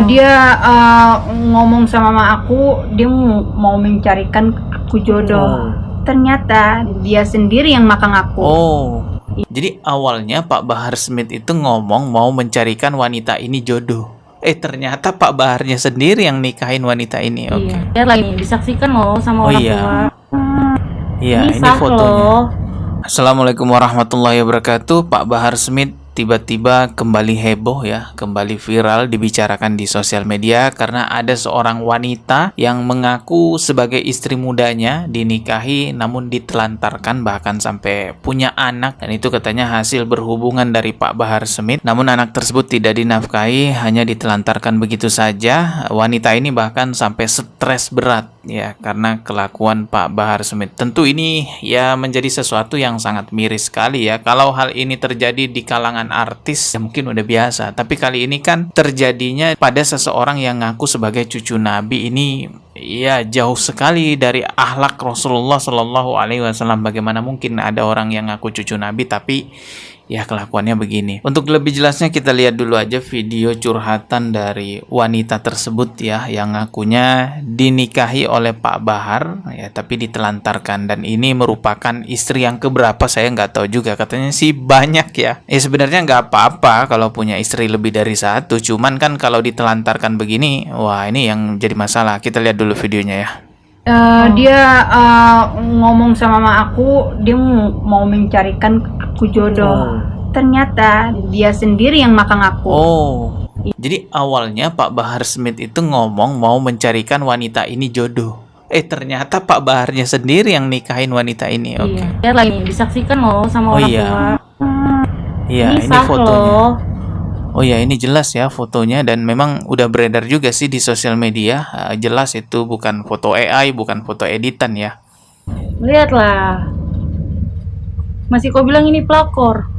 Dia ngomong sama mama aku, dia mau mencarikan aku jodoh. Ternyata dia sendiri yang makan aku. Jadi awalnya Pak Bahar Smith itu ngomong mau mencarikan wanita ini jodoh. Ternyata Pak Baharnya sendiri yang nikahin wanita ini. Oke. Iya, lagi disaksikan loh sama orang tua. Iya, ini sah fotonya. loh. Assalamualaikum warahmatullahi wabarakatuh. Pak Bahar Smith tiba-tiba kembali heboh ya, kembali viral dibicarakan di sosial media karena ada seorang wanita yang mengaku sebagai istri mudanya dinikahi namun ditelantarkan bahkan sampai punya anak, dan itu katanya hasil berhubungan dari Pak Bahar Smith. Namun anak tersebut tidak dinafkahi, hanya ditelantarkan begitu saja. Wanita ini bahkan sampai stres berat ya karena kelakuan Pak Bahar Smith. Tentu ini ya menjadi sesuatu yang sangat miris sekali ya. Kalau hal ini terjadi di kalangan artis ya mungkin udah biasa, tapi kali ini kan terjadinya pada seseorang yang ngaku sebagai cucu Nabi. Ini ya jauh sekali dari akhlak Rasulullah Shallallahu Alaihi Wasallam. Bagaimana mungkin ada orang yang ngaku cucu Nabi tapi ya kelakuannya begini. Untuk lebih jelasnya kita lihat dulu aja video curhatan dari wanita tersebut ya, yang ngakunya dinikahi oleh Pak Bahar ya tapi ditelantarkan, dan ini merupakan istri yang keberapa saya nggak tahu juga, katanya sih banyak ya. Sebenarnya nggak apa-apa kalau punya istri lebih dari satu, cuman kan kalau ditelantarkan begini, wah ini yang jadi masalah. Kita lihat dulu videonya ya. Dia ngomong sama mama aku, dia mau mencarikan aku jodoh. Ternyata dia sendiri yang makan aku. Jadi awalnya Pak Bahar Smith itu ngomong mau mencarikan wanita ini jodoh. Ternyata Pak Baharnya sendiri yang nikahin wanita ini. Oke. Iya, lagi disaksikan loh sama orang tua. Iya, ini sah fotonya. loh. Oh ya, ini jelas ya fotonya, dan memang udah beredar juga sih di sosial media. Jelas itu bukan foto AI, bukan foto editan ya. Lihatlah. Masih kau bilang ini pelakor.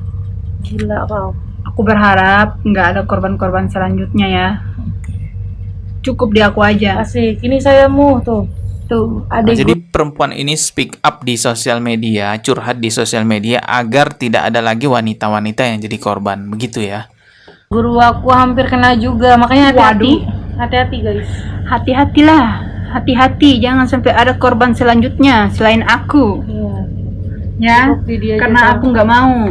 Gila kau. Aku berharap nggak ada korban-korban selanjutnya ya. Cukup di aku aja. Asik, ini sayamu tuh. Tuh, Jadi perempuan ini speak up di sosial media, curhat di sosial media agar tidak ada lagi wanita-wanita yang jadi korban, begitu ya. Guru aku hampir kena juga, makanya hati-hati. Hati-hati guys. Hati-hatilah, hati-hati, jangan sampai ada korban selanjutnya selain aku. Ya, karena aku nggak mau.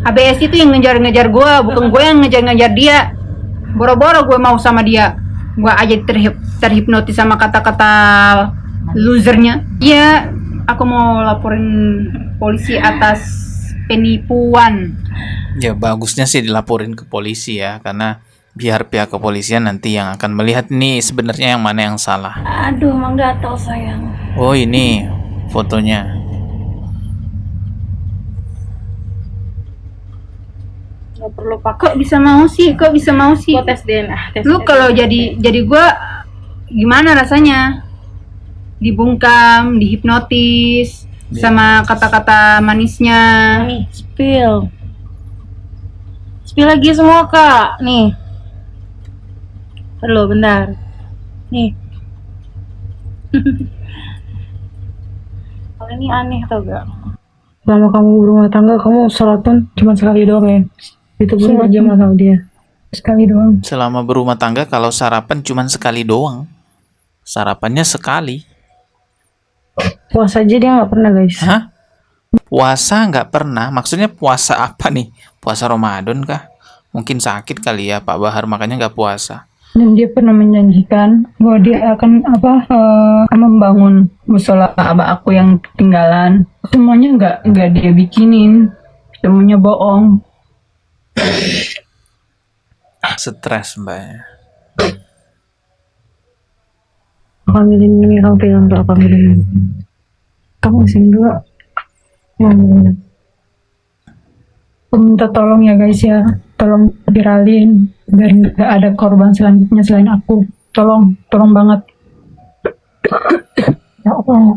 HBS itu yang ngejar-ngejar gue, bukan gue yang ngejar-ngejar dia. Boro-boro gue mau sama dia, gue aja terhipnotis sama kata-kata losernya. Iya, aku mau laporin polisi atas penipuan. Ya bagusnya sih dilaporin ke polisi ya, karena biar pihak kepolisian nanti yang akan melihat nih sebenarnya yang mana yang salah. Aduh, emang gatal sayang. Oh ini fotonya. Gak perlu pakai. Kok bisa mau sih? Gua tes DNA. Lu kalau jadi gue gimana rasanya? Dibungkam, dihipnotis sama kata-kata manisnya. Nih, spill lagi semua kak. Nih, perlu bentar. Nih. Kalau ini aneh tau gak? Selama kamu berumah tangga, kamu sholatun cuma sekali doang ya? Itu pun berjamaah sama dia sekali doang. Selama berumah tangga kalau sarapan cuma sekali doang. Sarapannya sekali. Puasa aja dia nggak pernah guys. Hah? Puasa nggak pernah? Maksudnya puasa apa nih? Puasa Ramadan kah? Mungkin sakit kali ya Pak Bahar, makanya nggak puasa. Dan dia pernah menjanjikan bahwa dia akan membangun musola Ka'bah aku yang ketinggalan. Semuanya nggak dia bikinin, semuanya bohong. Stres mbaknya. Ambilin ini, kamu bilang untuk apa ambilin? Kamu sini dulu. Aku minta tolong ya guys ya, tolong viralin biar nggak ada korban selanjutnya selain aku. Tolong banget. Ya Allah,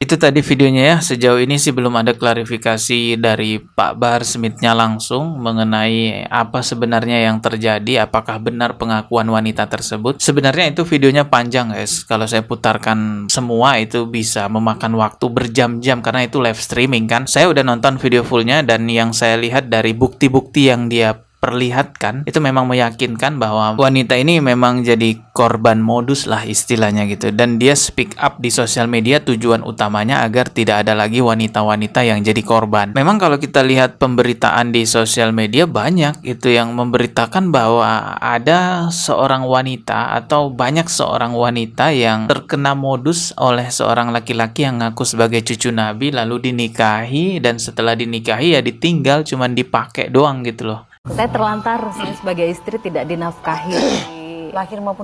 Itu tadi videonya ya. Sejauh ini sih belum ada klarifikasi dari Pak Bahar Smith-nya langsung mengenai apa sebenarnya yang terjadi, apakah benar pengakuan wanita tersebut. Sebenarnya itu videonya panjang guys. Kalau saya putarkan semua itu bisa memakan waktu berjam-jam karena itu live streaming kan. Saya udah nonton video fullnya dan yang saya lihat dari bukti-bukti yang dia perlihatkan itu memang meyakinkan bahwa wanita ini memang jadi korban modus lah istilahnya gitu, dan dia speak up di sosial media tujuan utamanya agar tidak ada lagi wanita-wanita yang jadi korban. Memang kalau kita lihat pemberitaan di sosial media banyak itu yang memberitakan bahwa ada seorang wanita atau banyak seorang wanita yang terkena modus oleh seorang laki-laki yang ngaku sebagai cucu Nabi lalu dinikahi, dan setelah dinikahi ya ditinggal cuman dipakai doang gitu loh. Saya terlantar, saya sebagai istri tidak dinafkahi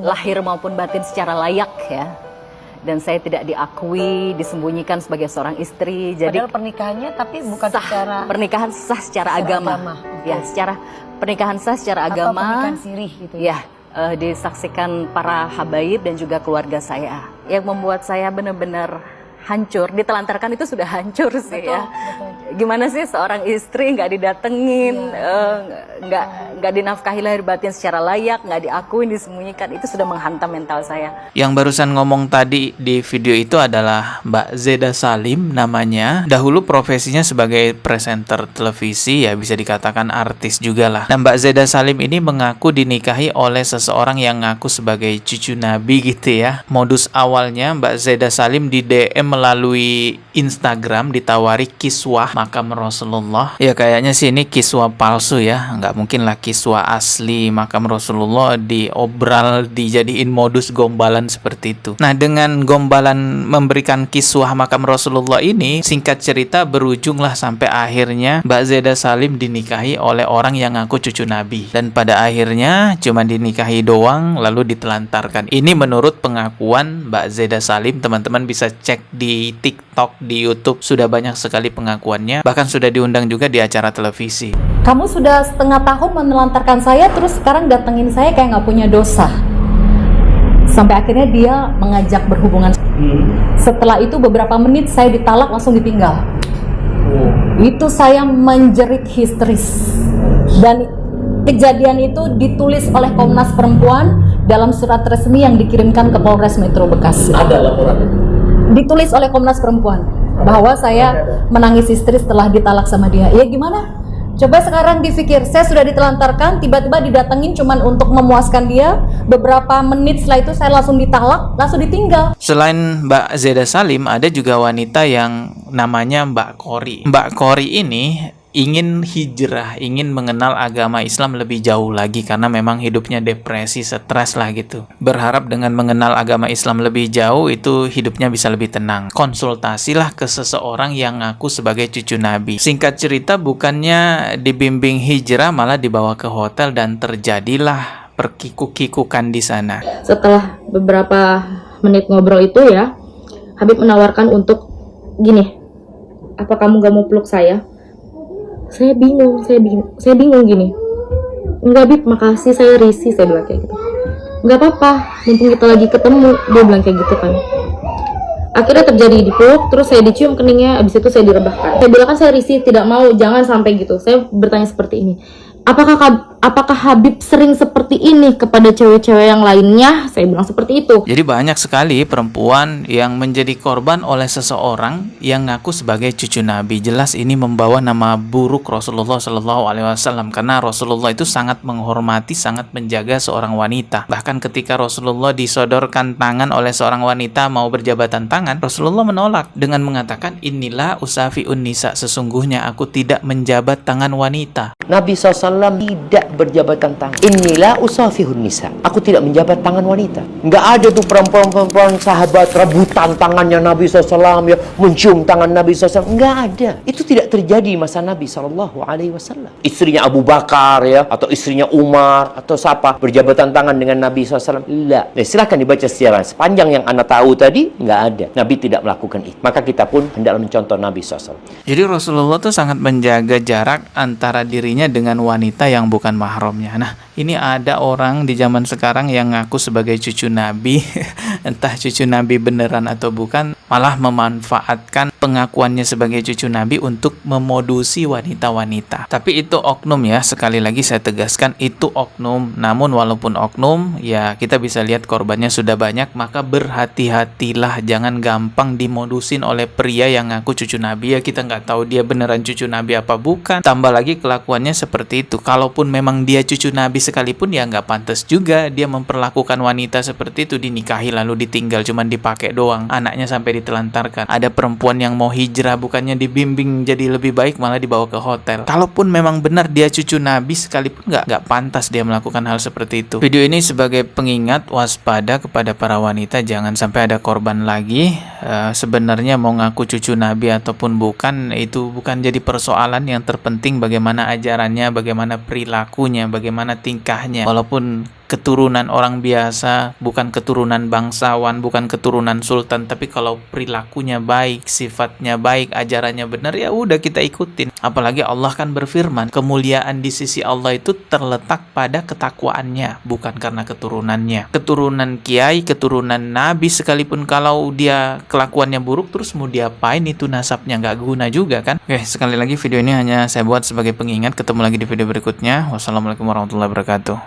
lahir maupun batin secara layak ya. Dan saya tidak diakui, disembunyikan sebagai seorang istri. Jadi padahal pernikahannya tapi bukan sah, secara pernikahan sah secara agama. Ya, secara pernikahan sah secara atau agama. pernikahan sirih gitu ya. Ya, disaksikan para habaib dan juga keluarga saya. Yang membuat saya benar-benar hancur, ditelantarkan itu sudah hancur sih ya. Betul. Gimana sih seorang istri nggak didatengin, nggak dinafkahi lahir batin secara layak, nggak diakuin, disembunyikan, itu sudah menghantam mental saya. Yang barusan ngomong tadi di video itu adalah Mbak Zeda Salim namanya. Dahulu profesinya sebagai presenter televisi, ya bisa dikatakan artis juga lah. Nah, Mbak Zeda Salim ini mengaku dinikahi oleh seseorang yang ngaku sebagai cucu Nabi gitu ya. Modus awalnya Mbak Zeda Salim di DM melalui Instagram ditawari kiswah makam Rasulullah. Ya kayaknya sih ini kiswah palsu ya, nggak mungkin lah kiswah asli makam Rasulullah diobral dijadiin modus gombalan seperti itu. Nah, dengan gombalan memberikan kiswah makam Rasulullah ini, singkat cerita berujunglah sampai akhirnya Mbak Zeda Salim dinikahi oleh orang yang ngaku cucu Nabi, dan pada akhirnya cuma dinikahi doang lalu ditelantarkan. Ini menurut pengakuan Mbak Zeda Salim. Teman-teman bisa cek di TikTok, di YouTube, sudah banyak sekali pengakuannya, bahkan sudah diundang juga di acara televisi. Kamu sudah setengah tahun menelantarkan saya, terus sekarang datengin saya kayak nggak punya dosa. Sampai akhirnya dia mengajak berhubungan. Setelah itu beberapa menit saya ditalak, langsung ditinggal. Itu saya menjerit histeris. Dan kejadian itu ditulis oleh Komnas Perempuan dalam surat resmi yang dikirimkan ke Polres Metro Bekasi. Ada laporan? Ditulis oleh Komnas Perempuan bahwa saya menangis histeris setelah ditalak sama dia. Ya gimana? Coba sekarang dipikir, saya sudah ditelantarkan, tiba-tiba didatengin cuman untuk memuaskan dia. Beberapa menit setelah itu saya langsung ditalak, langsung ditinggal. Selain Mbak Zeda Salim, ada juga wanita yang namanya Mbak Kori. Mbak Kori ini ingin hijrah, ingin mengenal agama Islam lebih jauh lagi karena memang hidupnya depresi, stres lah gitu. Berharap dengan mengenal agama Islam lebih jauh itu hidupnya bisa lebih tenang. Konsultasilah ke seseorang yang ngaku sebagai cucu Nabi. Singkat cerita, bukannya dibimbing hijrah, malah dibawa ke hotel dan terjadilah perkikuk-kikukan di sana. Setelah beberapa menit ngobrol itu ya, Habib menawarkan untuk gini, apa kamu gak mau peluk saya? Saya bingung gini. Enggak Bib, makasih, saya risih, saya bilang kayak gitu. Enggak apa-apa, mumpung kita lagi ketemu, dia bilang kayak gitu kan. Akhirnya terjadi dipeluk, terus saya dicium keningnya, abis itu saya direbahkan. Saya bilang kan saya risih, tidak mau, jangan sampai gitu. Saya bertanya seperti ini, apakah Habib sering seperti ini kepada cewek-cewek yang lainnya? Saya bilang seperti itu. Jadi banyak sekali perempuan yang menjadi korban oleh seseorang yang ngaku sebagai cucu Nabi. Jelas ini membawa nama buruk Rasulullah SAW, karena Rasulullah itu sangat menghormati, sangat menjaga seorang wanita. Bahkan ketika Rasulullah disodorkan tangan oleh seorang wanita mau berjabatan tangan, Rasulullah menolak dengan mengatakan, inilah usafi'un nisa, sesungguhnya aku tidak menjabat tangan wanita. Nabi SAW tidak berjabatan tangan. Inilah usafihun nisa. Aku tidak menjabat tangan wanita. Nggak ada tuh perempuan-perempuan sahabat rebutan tangannya Nabi SAW, ya, mencium tangan Nabi SAW. Nggak ada. Itu tidak terjadi di masa Nabi SAW. Istrinya Abu Bakar ya, atau istrinya Umar, atau siapa berjabatan tangan dengan Nabi SAW. Tidak. Nah, silahkan dibaca sejarah. Sepanjang yang Anda tahu tadi, nggak ada. Nabi tidak melakukan itu. Maka kita pun hendaklah mencontoh Nabi SAW. Jadi Rasulullah tuh sangat menjaga jarak antara dirinya dengan wanita yang bukan mahramnya. Nah, Ini ada orang di zaman sekarang yang ngaku sebagai cucu Nabi, entah cucu Nabi beneran atau bukan, malah memanfaatkan pengakuannya sebagai cucu Nabi untuk memodusi wanita-wanita. Tapi itu oknum ya, sekali lagi saya tegaskan itu oknum. Namun walaupun oknum, ya kita bisa lihat korbannya sudah banyak, maka berhati-hatilah, jangan gampang dimodusin oleh pria yang ngaku cucu Nabi. Ya kita nggak tahu dia beneran cucu Nabi apa bukan. Tambah lagi kelakuannya seperti itu. Kalaupun memang dia cucu Nabi sekalipun, ya nggak pantas juga dia memperlakukan wanita seperti itu, dinikahi lalu ditinggal cuman dipakai doang, anaknya sampai ditelantarkan. Ada perempuan yang mau hijrah, bukannya dibimbing jadi lebih baik, malah dibawa ke hotel. Kalaupun memang benar dia cucu Nabi sekalipun, nggak pantas dia melakukan hal seperti itu. Video ini sebagai pengingat waspada kepada para wanita, jangan sampai ada korban lagi. Sebenarnya mau ngaku cucu Nabi ataupun bukan, itu bukan jadi persoalan. Yang terpenting bagaimana ajarannya, bagaimana perilakunya, bagaimana tingkahnya. Walaupun keturunan orang biasa, bukan keturunan bangsawan, bukan keturunan sultan, tapi kalau perilakunya baik, sifatnya baik, ajarannya benar, ya udah kita ikutin. Apalagi Allah kan berfirman, kemuliaan di sisi Allah itu terletak pada ketakwaannya, bukan karena keturunannya. Keturunan kiai, keturunan nabi sekalipun kalau dia kelakuannya buruk, terus mau diapain, itu nasabnya nggak guna juga kan. Oke, sekali lagi video ini hanya saya buat sebagai pengingat. Ketemu lagi di video berikutnya. Wassalamualaikum warahmatullahi wabarakatuh.